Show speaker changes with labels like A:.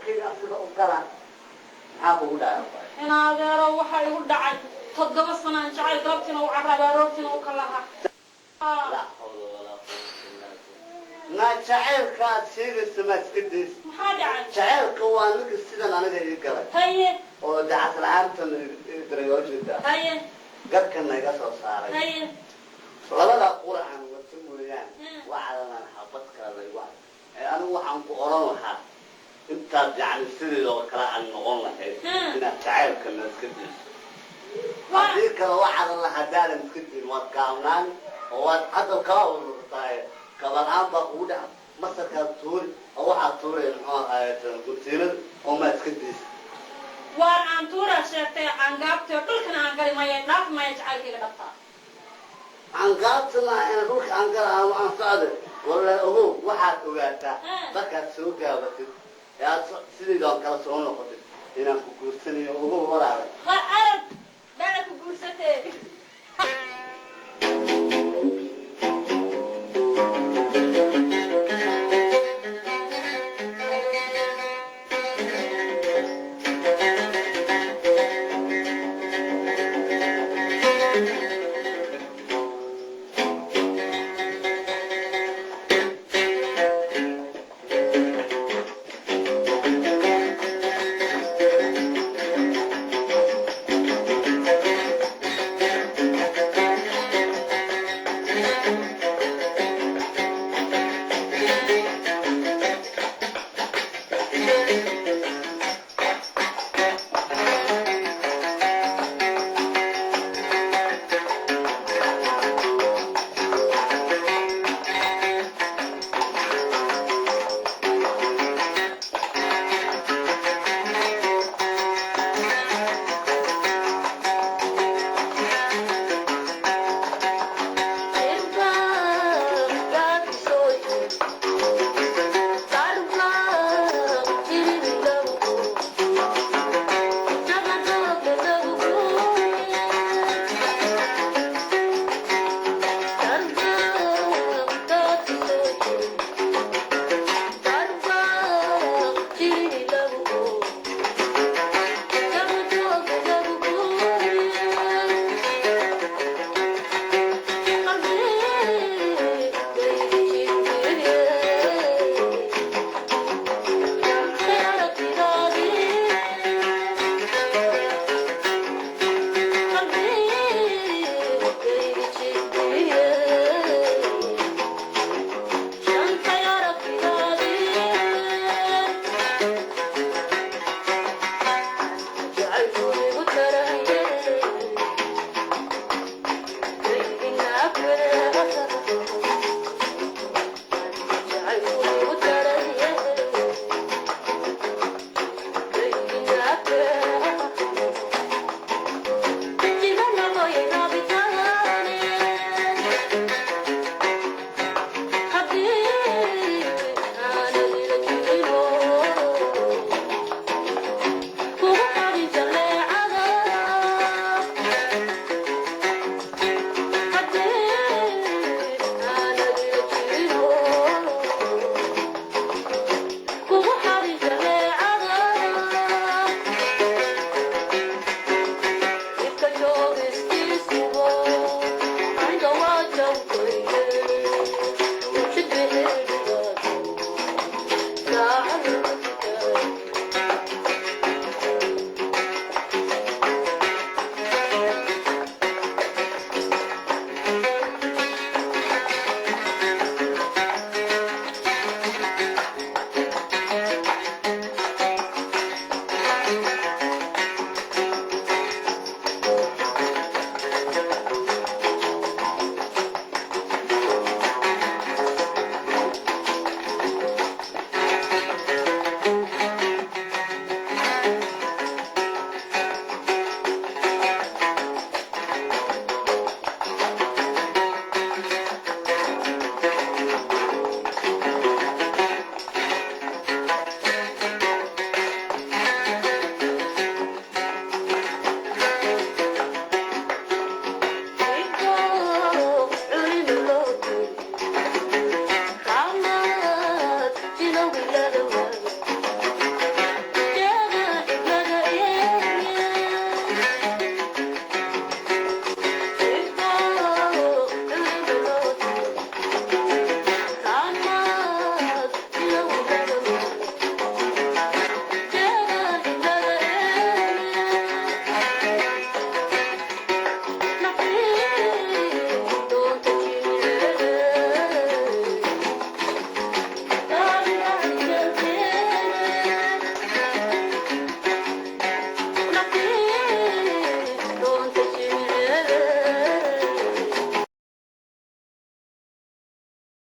A: كذا أصير أقرأ عابو ولا
B: أنا هذا روح يقول دعي تضرب الصنع جعل ضربتنا وعرب روبتنا وكلها
A: لا حول ولا قوة إلا بالله ما شعرك شيء السماء كديس
B: ما دعي
A: شعرك وانك السيدة أنا جاي كذا
B: هي
A: ودعت العام تدري وجهه
B: هي
A: قد كنا يقصر صار
B: هي
A: labada quraan wada mooyaan waxaan xabadka la yahay anu waxaan ku oran lahaa inta jacayl sidii loo kala aan noqon lahayd ina jacaylka la iska diiso hadii kala waxaan la hadaan iska diin wad kaamnaan oo wad hadal ka ururtay kabanaan ba u dhac masaka tuur oo waxa tuureen oo ayatan gurtiina oo ma iska diiso
B: waan aan tuura sheegtay aan gaabtay dhulkana aan galay ma yaadaf ma jacaylkayga dhabta
A: عن قاتنا أنا روح عن قال عن صادق ولا هو واحد وقاتا ذكر سوق جابته يا سيدي قال كلا سوون نقطة هنا كوكوسني وهو ورا
B: أرد بالك كوكوستي